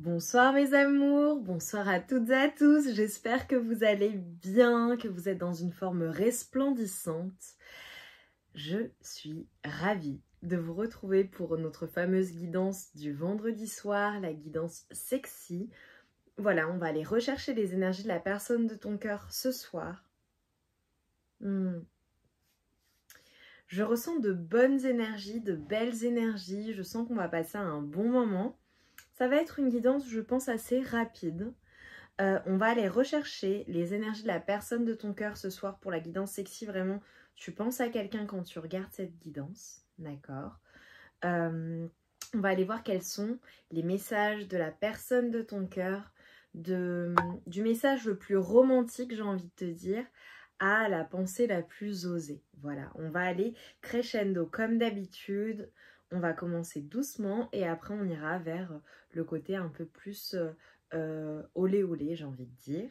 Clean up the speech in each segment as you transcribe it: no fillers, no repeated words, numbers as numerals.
Bonsoir mes amours, bonsoir à toutes et à tous, j'espère que vous allez bien, que vous êtes dans une forme resplendissante. Je suis ravie de vous retrouver pour notre fameuse guidance du vendredi soir, la guidance sexy. Voilà, on va aller rechercher les énergies de la personne de ton cœur ce soir. Je ressens de bonnes énergies, de belles énergies, je sens qu'on va passer un bon moment. Ça va être une guidance, je pense, assez rapide. On va aller rechercher les énergies de la personne de ton cœur ce soir pour la guidance sexy. Vraiment, tu penses à quelqu'un quand tu regardes cette guidance, d'accord? On va aller voir quels sont les messages de la personne de ton cœur, du message le plus romantique, j'ai envie de te dire, à la pensée la plus osée. Voilà, on va aller crescendo comme d'habitude. On va commencer doucement et après on ira vers le côté un peu plus olé olé, j'ai envie de dire.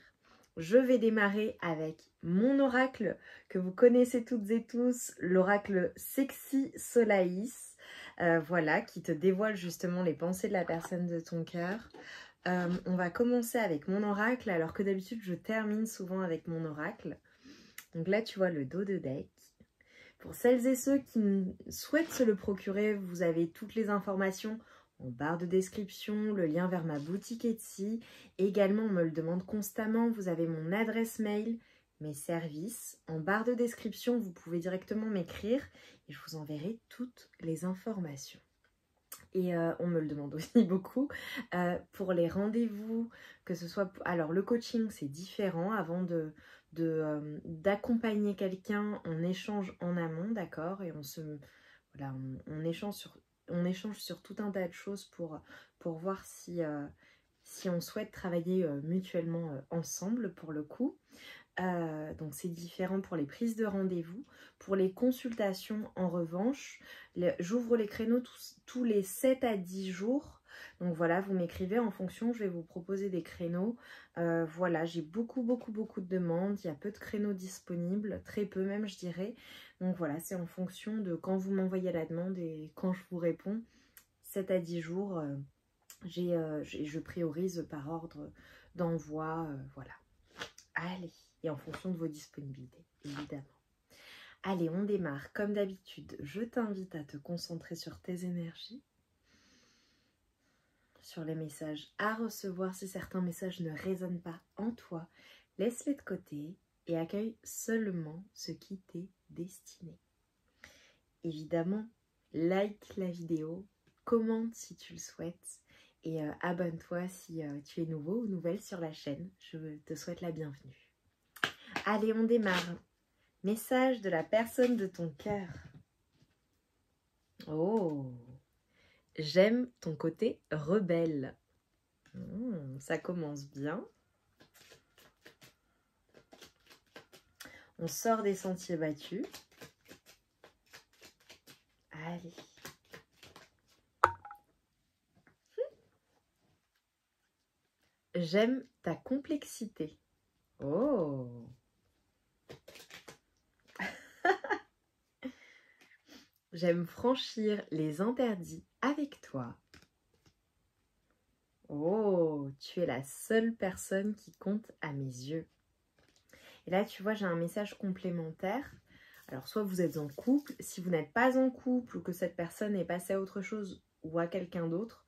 Je vais démarrer avec mon oracle que vous connaissez toutes et tous, l'oracle Sexy Solaïs. Voilà, qui te dévoile justement les pensées de la personne de ton cœur. On va commencer avec mon oracle, alors que d'habitude je termine souvent avec mon oracle. Donc là tu vois le dos de deck. Pour celles et ceux qui souhaitent se le procurer, vous avez toutes les informations en barre de description, le lien vers ma boutique Etsy. Également, on me le demande constamment, vous avez mon adresse mail, mes services. En barre de description, vous pouvez directement m'écrire et je vous enverrai toutes les informations. Et on me le demande aussi beaucoup pour les rendez-vous, que ce soit... Alors le coaching c'est différent, avant d'accompagner quelqu'un, on échange en amont, d'accord, et voilà, on échange sur tout un tas de choses pour voir si on souhaite travailler mutuellement ensemble pour le coup. Donc c'est différent pour les prises de rendez-vous. Pour les consultations, en revanche, j'ouvre les créneaux tous les 7 à 10 jours. Donc voilà, vous m'écrivez en fonction, je vais vous proposer des créneaux. Voilà, j'ai beaucoup de demandes, il y a peu de créneaux disponibles, très peu même je dirais. Donc voilà, c'est en fonction de quand vous m'envoyez la demande et quand je vous réponds. 7 à 10 jours, je priorise par ordre d'envoi, voilà. Allez, et en fonction de vos disponibilités, évidemment. Allez, on démarre. Comme d'habitude, je t'invite à te concentrer sur tes énergies, sur les messages à recevoir. Si certains messages ne résonnent pas en toi, laisse-les de côté et accueille seulement ce qui t'est destiné. Évidemment, like la vidéo, commente si tu le souhaites et abonne-toi si tu es nouveau ou nouvelle sur la chaîne. Je te souhaite la bienvenue. Allez, on démarre. Message de la personne de ton cœur. Oh, j'aime ton côté rebelle. Ça commence bien. On sort des sentiers battus. Allez. J'aime ta complexité. Oh. J'aime franchir les interdits avec toi. Oh, tu es la seule personne qui compte à mes yeux. Et là, tu vois, j'ai un message complémentaire. Alors, soit vous êtes en couple. Si vous n'êtes pas en couple ou que cette personne est passée à autre chose ou à quelqu'un d'autre,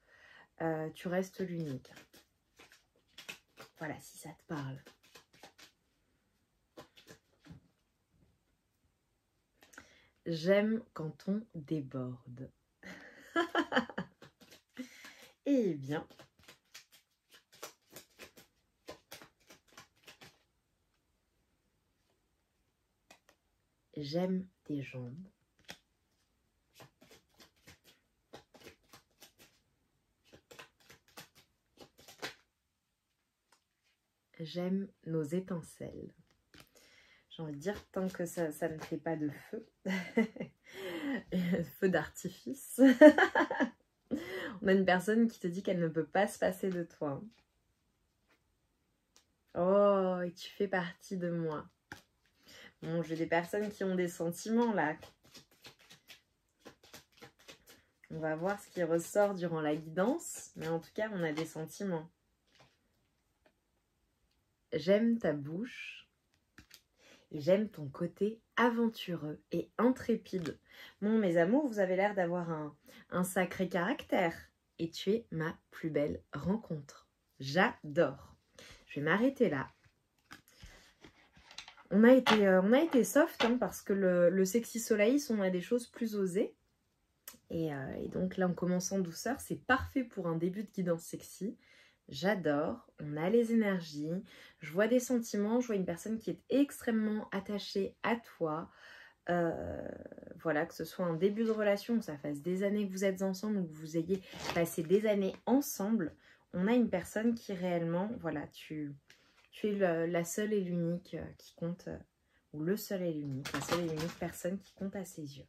tu restes l'unique. Voilà, si ça te parle. J'aime quand on déborde. Eh bien, j'aime tes jambes. J'aime nos étincelles. J'ai envie de dire, tant que ça ne fait pas de feu, feu d'artifice, on a une personne qui te dit qu'elle ne peut pas se passer de toi. Oh, et tu fais partie de moi. Bon, j'ai des personnes qui ont des sentiments là. On va voir ce qui ressort durant la guidance, mais en tout cas, on a des sentiments. J'aime ta bouche. J'aime ton côté aventureux et intrépide. Bon, mes amours, vous avez l'air d'avoir un sacré caractère. Et tu es ma plus belle rencontre. J'adore. Je vais m'arrêter là. On a été soft hein, parce que le sexy soleil, on a des choses plus osées. Et donc là, en commençant en douceur, c'est parfait pour un début de guidance sexy. J'adore, on a les énergies, je vois des sentiments, je vois une personne qui est extrêmement attachée à toi. Voilà, que ce soit un début de relation, que ça fasse des années que vous êtes ensemble ou que vous ayez passé des années ensemble, on a une personne qui réellement, voilà, tu es la seule et l'unique qui compte, ou le seul et l'unique, la seule et l'unique personne qui compte à ses yeux.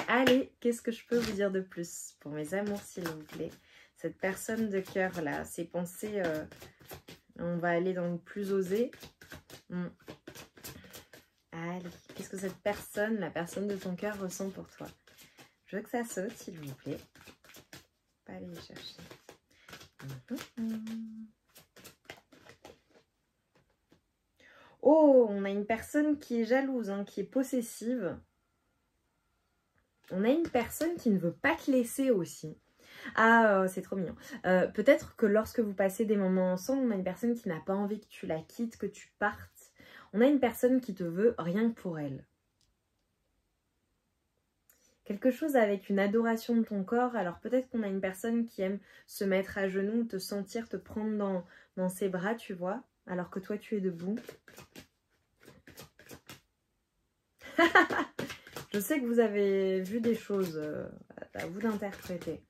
Allez, qu'est-ce que je peux vous dire de plus pour mes amours, s'il vous plaît? Cette personne de cœur là, ses pensées, on va aller dans le plus osé. Allez, qu'est-ce que cette personne, la personne de ton cœur, ressent pour toi? Je veux que ça saute, s'il vous plaît. Pas aller chercher. Oh, on a une personne qui est jalouse, hein, qui est possessive. On a une personne qui ne veut pas te laisser aussi. Ah, c'est trop mignon. Peut-être que lorsque vous passez des moments ensemble, on a une personne qui n'a pas envie que tu la quittes, que tu partes. On a une personne qui te veut rien que pour elle. Quelque chose avec une adoration de ton corps. Alors peut-être qu'on a une personne qui aime se mettre à genoux, te sentir, te prendre dans ses bras, tu vois, alors que toi tu es debout. Je sais que vous avez vu des choses, à vous d'interpréter.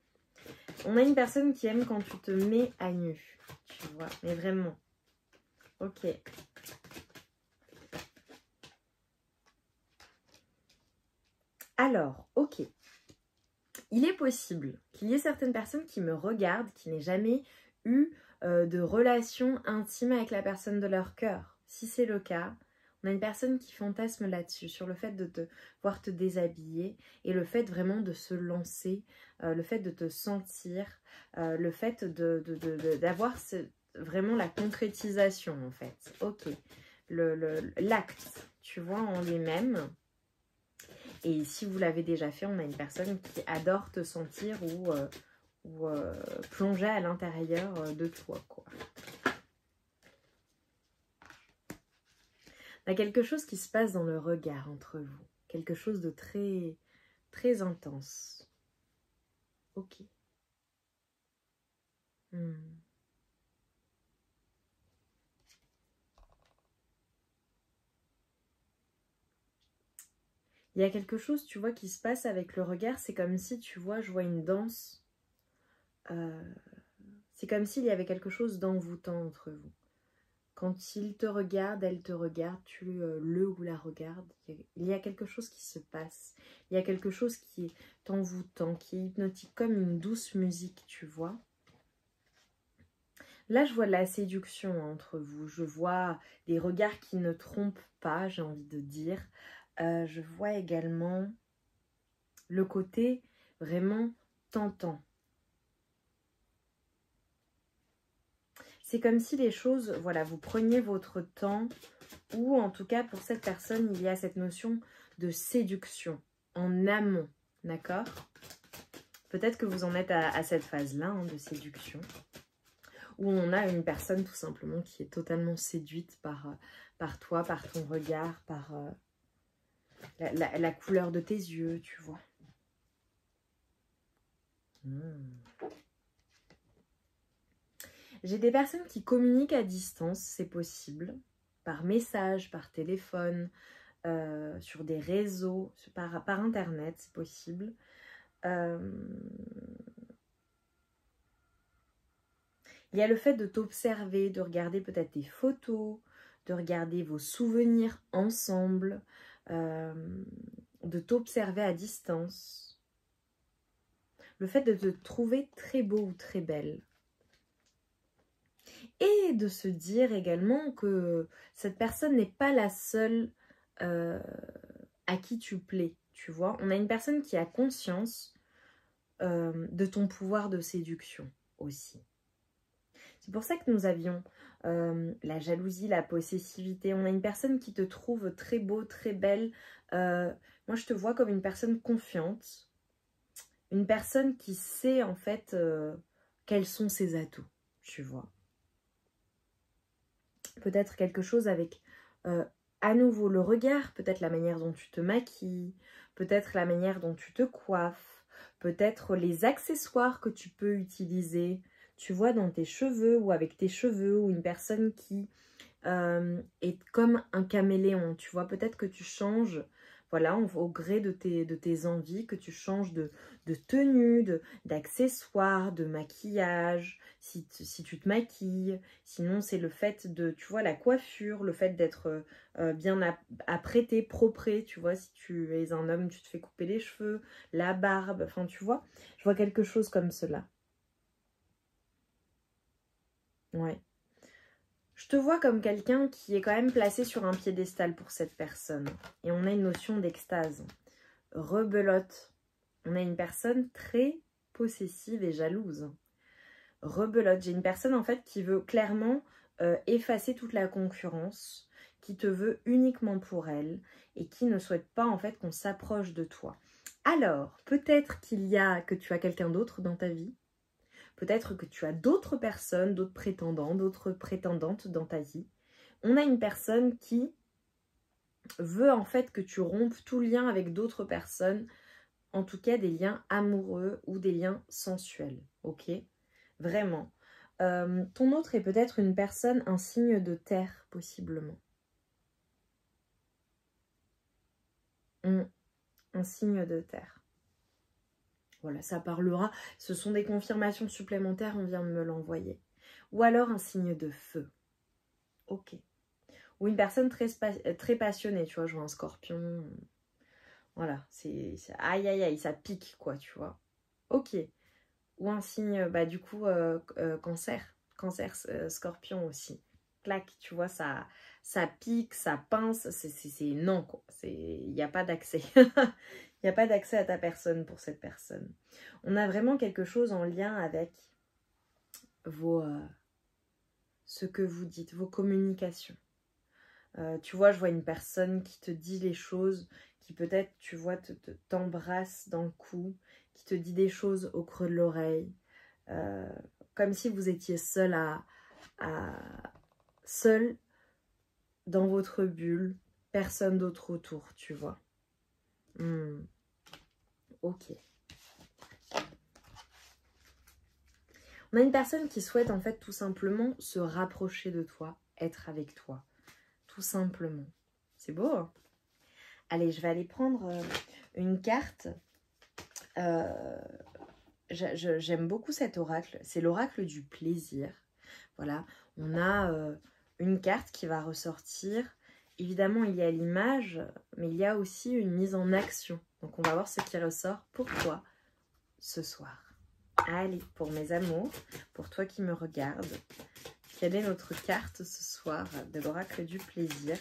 On a une personne qui aime quand tu te mets à nu, tu vois, mais vraiment. Ok. Alors, ok. Il est possible qu'il y ait certaines personnes qui me regardent, qui n'aient jamais eu de relation intime avec la personne de leur cœur. Si c'est le cas, on a une personne qui fantasme là-dessus, sur le fait de te voir te déshabiller et le fait vraiment de se lancer, le fait de te sentir, le fait d'avoir vraiment la concrétisation en fait. Ok, l'acte, tu vois, en lui-même. Et si vous l'avez déjà fait, on a une personne qui adore te sentir ou plonger à l'intérieur de toi, quoi. Il y a quelque chose qui se passe dans le regard entre vous. Quelque chose de très, très intense. Ok. Il y a quelque chose, tu vois, qui se passe avec le regard. C'est comme si, tu vois, je vois une danse. C'est comme s'il y avait quelque chose d'envoûtant entre vous. Quand il te regarde, elle te regarde, tu le ou la regardes, il y a quelque chose qui se passe. Il y a quelque chose qui est envoûtant, qui est hypnotique, comme une douce musique, tu vois. Là, je vois de la séduction entre vous. Je vois des regards qui ne trompent pas, j'ai envie de dire. Je vois également le côté vraiment tentant. C'est comme si les choses, voilà, vous preniez votre temps, ou en tout cas pour cette personne, il y a cette notion de séduction en amont, d'accord? Peut-être que vous en êtes à cette phase-là hein, de séduction, où on a une personne tout simplement qui est totalement séduite par toi, par ton regard, par la couleur de tes yeux, tu vois. J'ai des personnes qui communiquent à distance, c'est possible, par message, par téléphone, sur des réseaux, par internet, c'est possible. Il y a le fait de t'observer, de regarder peut-être des photos, de regarder vos souvenirs ensemble, de t'observer à distance. Le fait de te trouver très beau ou très belle. Et de se dire également que cette personne n'est pas la seule à qui tu plais, tu vois. On a une personne qui a conscience de ton pouvoir de séduction aussi. C'est pour ça que nous avions la jalousie, la possessivité. On a une personne qui te trouve très beau, très belle. Moi, je te vois comme une personne confiante. Une personne qui sait en fait quels sont ses atouts, tu vois. Peut-être quelque chose avec à nouveau le regard, peut-être la manière dont tu te maquilles, peut-être la manière dont tu te coiffes, peut-être les accessoires que tu peux utiliser, tu vois, dans tes cheveux ou avec tes cheveux, ou une personne qui est comme un caméléon, tu vois, peut-être que tu changes, voilà, au gré de tes envies, que tu changes de tenue, d'accessoires, de maquillage, si tu te maquilles. Sinon, c'est le fait de, tu vois, la coiffure, le fait d'être bien apprêté, propré, tu vois, si tu es un homme, tu te fais couper les cheveux, la barbe, enfin, tu vois, je vois quelque chose comme cela. Ouais. Je te vois comme quelqu'un qui est quand même placé sur un piédestal pour cette personne. Et on a une notion d'extase. Rebelote. On a une personne très possessive et jalouse. Rebelote. J'ai une personne en fait qui veut clairement effacer toute la concurrence, qui te veut uniquement pour elle et qui ne souhaite pas en fait qu'on s'approche de toi. Alors, peut-être que tu as quelqu'un d'autre dans ta vie. Peut-être que tu as d'autres personnes, d'autres prétendants, d'autres prétendantes dans ta vie. On a une personne qui veut en fait que tu rompes tout lien avec d'autres personnes, en tout cas des liens amoureux ou des liens sensuels, ok? Vraiment. Ton autre est peut-être une personne, un signe de terre, possiblement. Un signe de terre. Voilà, ça parlera. Ce sont des confirmations supplémentaires, on vient de me l'envoyer. Ou alors un signe de feu. Ok. Ou une personne très passionnée, tu vois, je vois un scorpion. Voilà, c'est aïe aïe aïe, ça pique quoi, tu vois. Ok. Ou un signe, bah du coup, cancer. Cancer, scorpion aussi. Clac, tu vois, ça pique, ça pince, c'est non quoi. Il n'y a pas d'accès. Il n'y a pas d'accès à ta personne pour cette personne. On a vraiment quelque chose en lien avec ce que vous dites, vos communications. Tu vois, je vois une personne qui te dit les choses, qui peut-être, tu vois, t'embrasse dans le cou, qui te dit des choses au creux de l'oreille, comme si vous étiez seul seul dans votre bulle, personne d'autre autour, tu vois. Ok. On a une personne qui souhaite en fait tout simplement se rapprocher de toi, être avec toi, tout simplement. C'est beau, hein? Allez, je vais aller prendre une carte. J'aime beaucoup cet oracle. C'est l'oracle du plaisir. Voilà, on a une carte qui va ressortir. Évidemment, il y a l'image, mais il y a aussi une mise en action. Donc, on va voir ce qui ressort pour toi ce soir. Allez, pour mes amours, pour toi qui me regardes, quelle est notre carte ce soir de l'oracle du plaisir?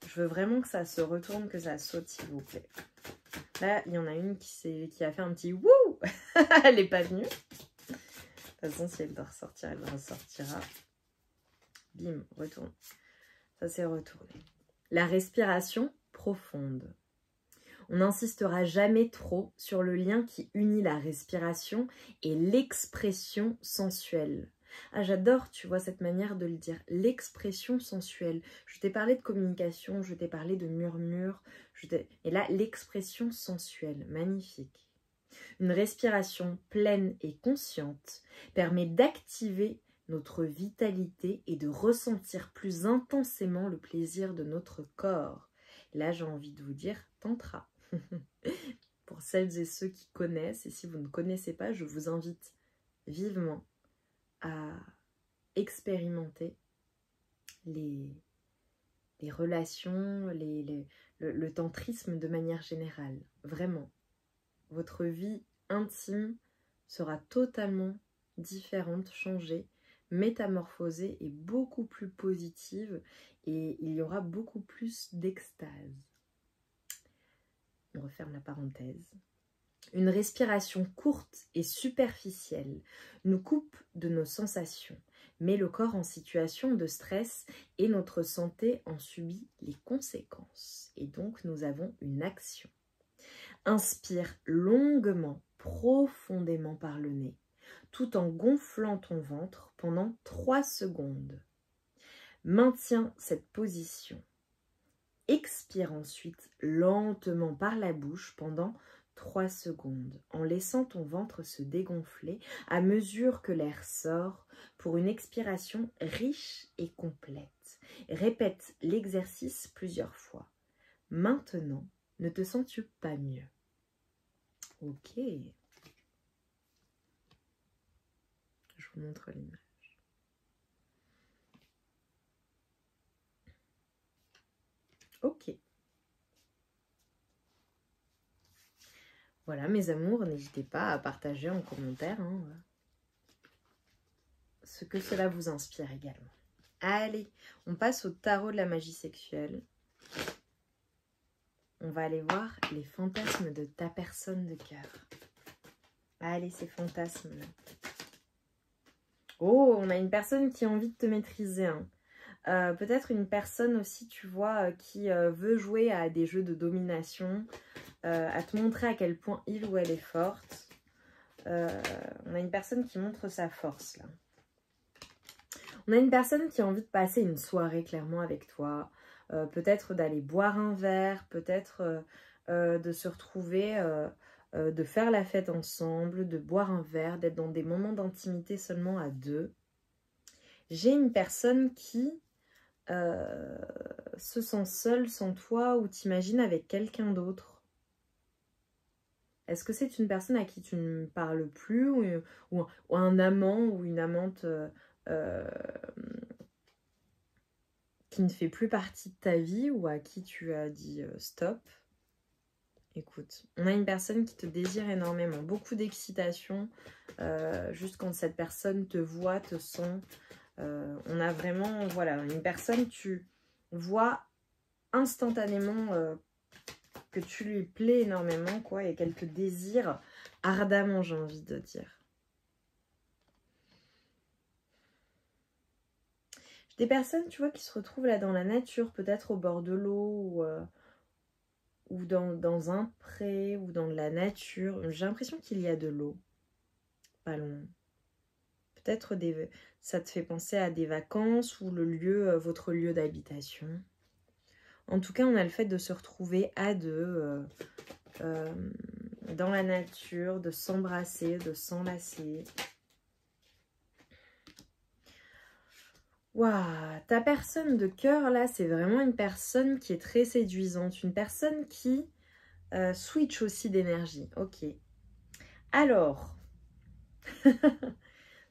Je veux vraiment que ça se retourne, que ça saute, s'il vous plaît. Là, il y en a une qui a fait un petit wouh. Elle n'est pas venue. De toute façon, si elle doit ressortir, elle ressortira. Bim, retourne. Ça s'est retourné. La respiration profonde. On n'insistera jamais trop sur le lien qui unit la respiration et l'expression sensuelle. Ah, j'adore, tu vois, cette manière de le dire. L'expression sensuelle. Je t'ai parlé de communication, je t'ai parlé de murmure. Et là, l'expression sensuelle. Magnifique. Une respiration pleine et consciente permet d'activer notre vitalité et de ressentir plus intensément le plaisir de notre corps. Là, j'ai envie de vous dire tantra. Pour celles et ceux qui connaissent, et si vous ne connaissez pas, je vous invite vivement à expérimenter les relations, le tantrisme de manière générale. Vraiment, votre vie intime sera totalement différente, changée, métamorphosée et beaucoup plus positive, et il y aura beaucoup plus d'extase. On referme la parenthèse. Une respiration courte et superficielle nous coupe de nos sensations, met le corps en situation de stress et notre santé en subit les conséquences. Et donc nous avons une action. Inspire longuement, profondément par le nez, tout en gonflant ton ventre pendant 3 secondes. Maintiens cette position. Expire ensuite lentement par la bouche pendant 3 secondes, en laissant ton ventre se dégonfler à mesure que l'air sort pour une expiration riche et complète. Répète l'exercice plusieurs fois. Maintenant, ne te sens-tu pas mieux? Ok. Je vous montre l'image. Ok. Voilà, mes amours, n'hésitez pas à partager en commentaire ce que cela vous inspire également. Allez, on passe au tarot de la magie sexuelle. On va aller voir les fantasmes de ta personne de cœur. Allez, ces fantasmes-là. Oh, on a une personne qui a envie de te maîtriser. Peut-être une personne aussi, tu vois, qui veut jouer à des jeux de domination, à te montrer à quel point il ou elle est forte. On a une personne qui montre sa force, là. On a une personne qui a envie de passer une soirée, clairement, avec toi. Peut-être d'aller boire un verre, peut-être de se retrouver, de faire la fête ensemble, de boire un verre, d'être dans des moments d'intimité seulement à deux. J'ai une personne qui se sent seule sans toi ou t'imagine avec quelqu'un d'autre. Est-ce que c'est une personne à qui tu ne parles plus ou un amant ou une amante qui ne fait plus partie de ta vie ou à qui tu as dit stop? Écoute, on a une personne qui te désire énormément, beaucoup d'excitation, juste quand cette personne te voit, te sent. On a vraiment, voilà, une personne, tu vois instantanément que tu lui plais énormément, quoi, et qu'elle te désire ardemment, j'ai envie de dire. J'ai des personnes, tu vois, qui se retrouvent là dans la nature, peut-être au bord de l'eau ou dans un pré ou dans la nature. J'ai l'impression qu'il y a de l'eau, pas loin. Peut-être ça te fait penser à des vacances ou le lieu, votre lieu d'habitation. En tout cas, on a le fait de se retrouver à deux dans la nature, de s'embrasser, de s'enlacer. Waouh, ta personne de cœur, là, c'est vraiment une personne qui est très séduisante. Une personne qui switch aussi d'énergie. Ok. Alors,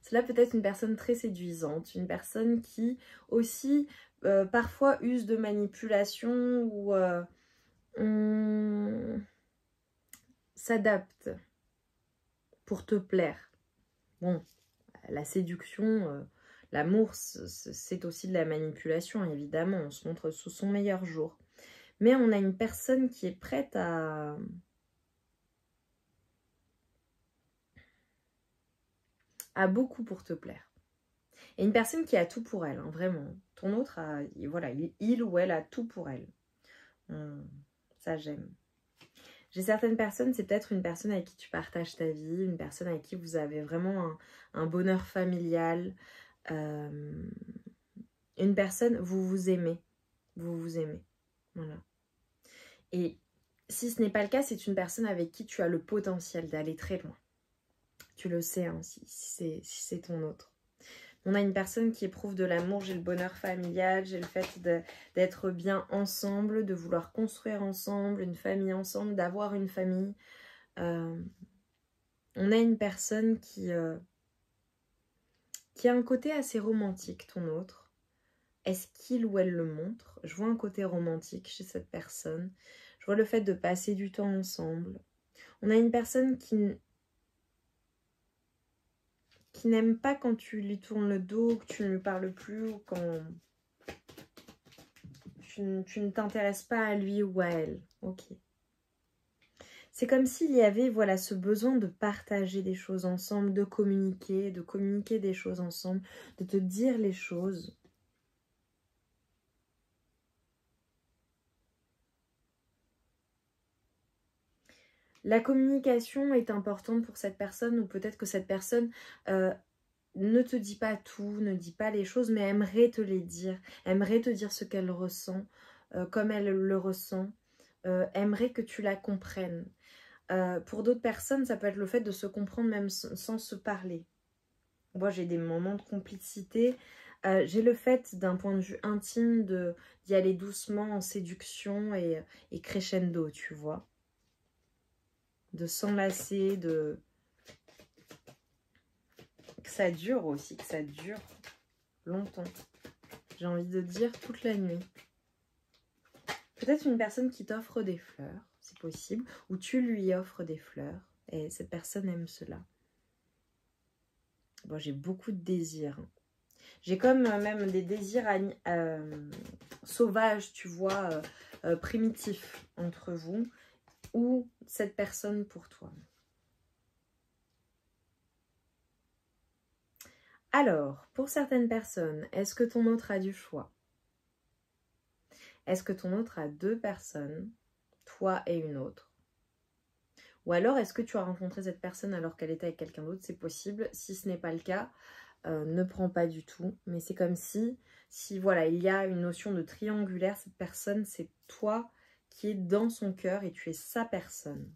cela peut être une personne très séduisante. Une personne qui aussi, parfois, use de manipulation ou s'adapte pour te plaire. Bon, la séduction... L'amour, c'est aussi de la manipulation, évidemment. On se montre sous son meilleur jour. Mais on a une personne qui est prête à beaucoup pour te plaire. Et une personne qui a tout pour elle, hein, vraiment. Ton autre, voilà, il ou elle a tout pour elle. Ça, j'aime. J'ai certaines personnes, c'est peut-être une personne avec qui tu partages ta vie, une personne avec qui vous avez vraiment un bonheur familial. Une personne, vous vous aimez. Vous vous aimez. Voilà. Et si ce n'est pas le cas, c'est une personne avec qui tu as le potentiel d'aller très loin. Tu le sais, hein, si c'est ton autre. On a une personne qui éprouve de l'amour, j'ai le bonheur familial, j'ai le fait d'être bien ensemble, de vouloir construire ensemble, une famille ensemble, d'avoir une famille. On a une personne qui a un côté assez romantique, ton autre. Est-ce qu'il ou elle le montre? Je vois un côté romantique chez cette personne. Je vois le fait de passer du temps ensemble. On a une personne qui n'aime pas quand tu lui tournes le dos, que tu ne lui parles plus ou quand tu ne t'intéresses pas à lui ou à elle. Ok. C'est comme s'il y avait, voilà, ce besoin de partager des choses ensemble, de communiquer des choses ensemble, de te dire les choses. La communication est importante pour cette personne, ou peut-être que cette personne ne te dit pas tout, ne dit pas les choses, mais aimerait te les dire, aimerait te dire ce qu'elle ressent, comme elle le ressent, aimerait que tu la comprennes. Pour d'autres personnes, ça peut être le fait de se comprendre même sans se parler. Moi, j'ai des moments de complicité. J'ai le fait, d'un point de vue intime, d'y aller doucement en séduction et crescendo, tu vois. De s'enlacer, que ça dure aussi, que ça dure longtemps. J'ai envie de dire toute la nuit. Peut-être une personne qui t'offre des fleurs, c'est possible, ou tu lui offres des fleurs, et cette personne aime cela. Bon, j'ai beaucoup de désirs. J'ai comme même des désirs sauvages, tu vois, primitifs entre vous, ou cette personne pour toi. Alors, pour certaines personnes, est-ce que ton autre a du choix? Est-ce que ton autre a 2 personnes, toi et une autre? Ou alors, est-ce que tu as rencontré cette personne alors qu'elle était avec quelqu'un d'autre? C'est possible. Si ce n'est pas le cas, ne prends pas du tout. Mais c'est comme si voilà, il y a une notion de triangulaire. Cette personne, c'est toi qui es dans son cœur et tu es sa personne.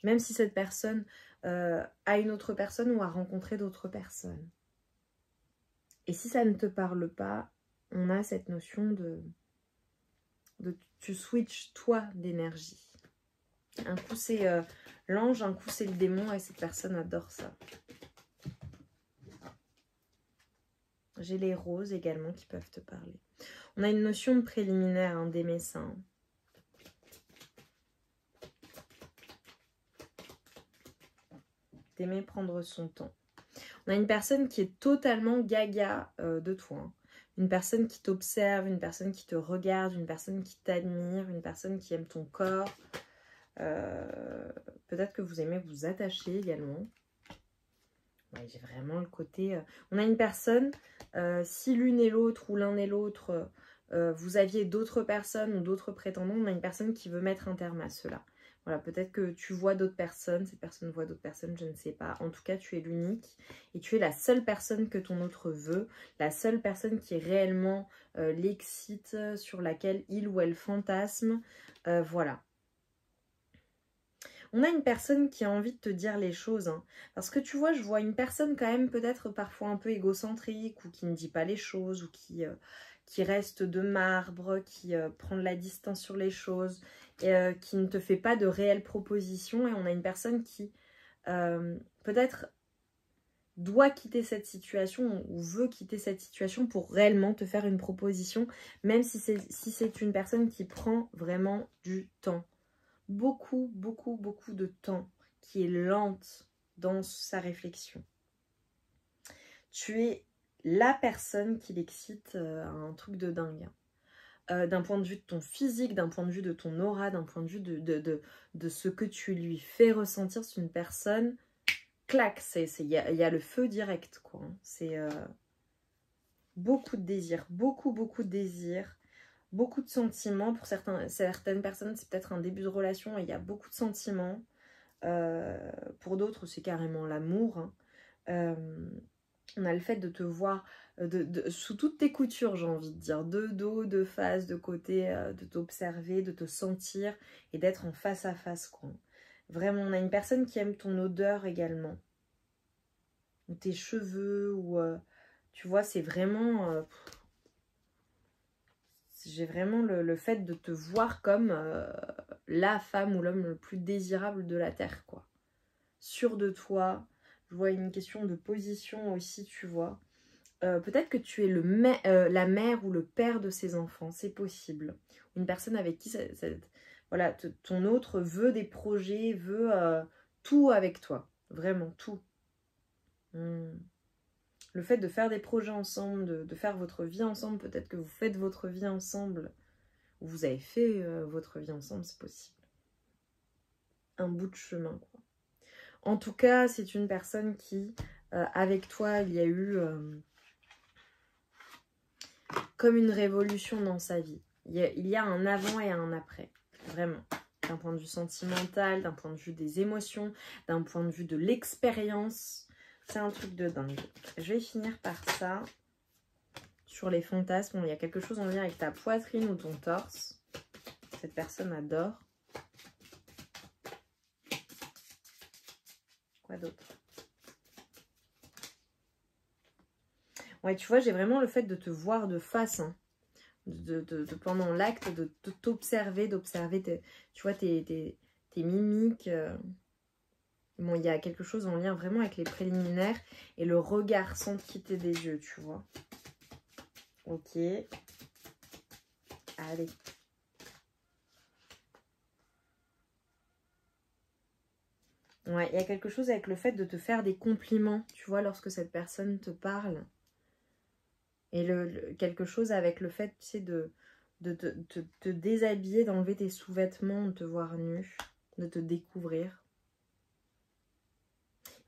Même si cette personne a une autre personne ou a rencontré d'autres personnes. Et si ça ne te parle pas, on a cette notion de tu switches toi d'énergie. Un coup c'est l'ange, un coup c'est le démon et cette personne adore ça. J'ai les roses également qui peuvent te parler. On a une notion de préliminaire hein, d'aimer ça. Hein. D'aimer prendre son temps. On a une personne qui est totalement gaga de toi. Hein. Une personne qui t'observe, une personne qui te regarde, une personne qui t'admire, une personne qui aime ton corps. Peut-être que vous aimez vous attacher également. Ouais, j'ai vraiment le côté... On a une personne, si l'une et l'autre ou l'un et l'autre, vous aviez d'autres personnes ou d'autres prétendants, on a une personne qui veut mettre un terme à cela. Voilà, peut-être que tu vois d'autres personnes, cette personne voit d'autres personnes, je ne sais pas. En tout cas, tu es l'unique et tu es la seule personne que ton autre veut, la seule personne qui réellement l'excite, sur laquelle il ou elle fantasme. Voilà. On a une personne qui a envie de te dire les choses. Hein, parce que tu vois, je vois une personne quand même peut-être parfois un peu égocentrique ou qui ne dit pas les choses ou qui reste de marbre, qui prend de la distance sur les choses et qui ne te fait pas de réelles propositions. Et on a une personne qui peut-être doit quitter cette situation ou veut quitter cette situation pour réellement te faire une proposition, même si c'est une personne qui prend vraiment du temps. Beaucoup de temps, qui est lente dans sa réflexion. Tu es la personne qui l'excite à un truc de dingue. D'un point de vue de ton physique, d'un point de vue de ton aura, d'un point de vue de ce que tu lui fais ressentir, c'est une personne, clac, il y a le feu direct, quoi. C'est beaucoup de désir, beaucoup de désir. Beaucoup de sentiments. Pour certaines personnes, c'est peut-être un début de relation et il y a beaucoup de sentiments. Pour d'autres, c'est carrément l'amour. Hein. On a le fait de te voir sous toutes tes coutures, j'ai envie de dire. De dos, de face, de côté, de t'observer, de te sentir et d'être en face à face, quoi. Vraiment, on a une personne qui aime ton odeur également. Ou tes cheveux, ou... tu vois, c'est vraiment... j'ai vraiment le fait de te voir comme la femme ou l'homme le plus désirable de la terre, quoi. Sûr de toi. Je vois une question de position aussi, tu vois. Peut-être que tu es la mère ou le père de ses enfants, c'est possible. Une personne avec qui voilà, ton autre veut des projets, veut tout avec toi. Vraiment, tout. Le fait de faire des projets ensemble, de faire votre vie ensemble, peut-être que vous faites votre vie ensemble, ou vous avez fait votre vie ensemble, c'est possible. un bout de chemin, quoi. En tout cas, c'est une personne qui, avec toi, il y a eu comme une révolution dans sa vie. Il y a un avant et un après, vraiment. D'un point de vue sentimental, d'un point de vue des émotions, d'un point de vue de l'expérience. C'est un truc de dingue. Je vais finir par ça. Sur les fantasmes, il y a quelque chose en lien avec ta poitrine ou ton torse. Cette personne adore. Quoi d'autre? Ouais, tu vois, j'ai vraiment le fait de te voir de face, hein. Pendant l'acte, de t'observer, d'observer, tu vois, tes mimiques. Bon, il y a quelque chose en lien vraiment avec les préliminaires et le regard sans quitter des yeux, tu vois. Ok. Allez. Ouais, il y a quelque chose avec le fait de te faire des compliments, tu vois, lorsque cette personne te parle. Et quelque chose avec le fait, tu sais, de te déshabiller, d'enlever tes sous-vêtements, de te voir nu, de te découvrir.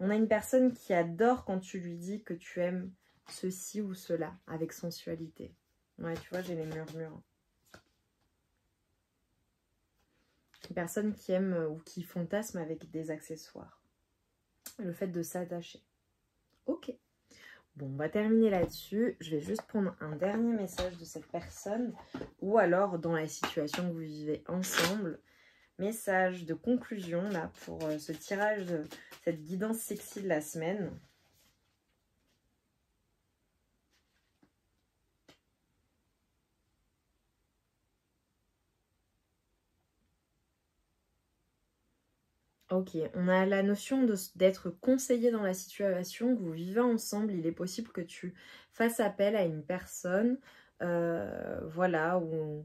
On a une personne qui adore quand tu lui dis que tu aimes ceci ou cela, avec sensualité. Ouais, tu vois, j'ai les murmures. Une personne qui aime ou qui fantasme avec des accessoires. Le fait de s'attacher. Ok. Bon, on va terminer là-dessus. Je vais juste prendre un dernier message de cette personne. Ou alors, dans la situation que vous vivez ensemble. Message de conclusion, là, pour ce tirage de cette guidance sexy de la semaine. Ok, on a la notion d'être conseillé dans la situation que vous vivez ensemble. Il est possible que tu fasses appel à une personne, voilà, où...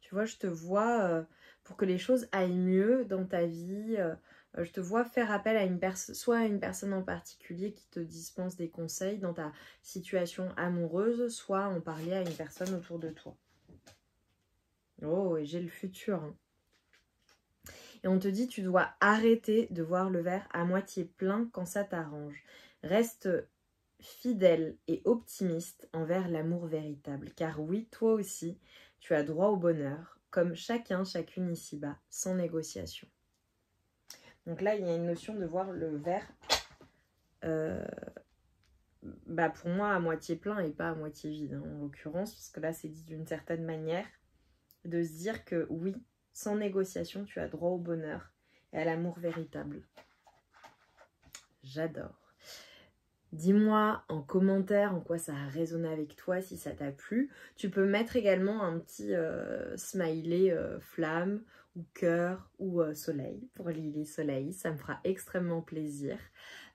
Tu vois, je te vois, pour que les choses aillent mieux dans ta vie, je te vois faire appel à une personne, soit à une personne en particulier qui te dispense des conseils dans ta situation amoureuse, soit en parler à une personne autour de toi. Oh, et j'ai le futur, hein. Et on te dit, tu dois arrêter de voir le verre à moitié plein quand ça t'arrange. Reste fidèle et optimiste envers l'amour véritable. Car oui, toi aussi, tu as droit au bonheur, comme chacun, chacune ici-bas, sans négociation. Donc là, il y a une notion de voir le verre, pour moi, à moitié plein et pas à moitié vide, hein, en l'occurrence, parce que là, c'est dit d'une certaine manière, de se dire que oui, sans négociation, tu as droit au bonheur et à l'amour véritable. J'adore. Dis-moi en commentaire en quoi ça a résonné avec toi, si ça t'a plu. Tu peux mettre également un petit smiley flamme ou cœur ou soleil pour Lily Soleil. Ça me fera extrêmement plaisir.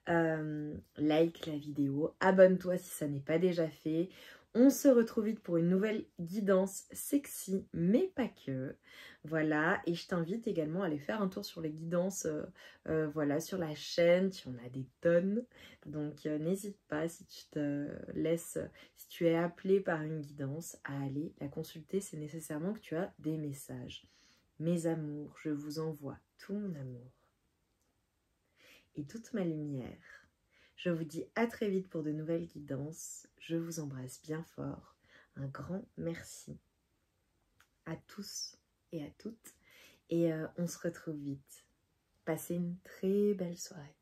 Like la vidéo, abonne-toi si ça n'est pas déjà fait. On se retrouve vite pour une nouvelle guidance sexy, mais pas que. Voilà, et je t'invite également à aller faire un tour sur les guidances, voilà, sur la chaîne. Tu en as des tonnes. Donc n'hésite pas, si tu te laisses, si tu es appelé par une guidance, à aller la consulter. C'est nécessairement que tu as des messages. Mes amours, je vous envoie tout mon amour et toute ma lumière. Je vous dis à très vite pour de nouvelles guidances. Je vous embrasse bien fort. Un grand merci à tous et à toutes. Et on se retrouve vite. Passez une très belle soirée.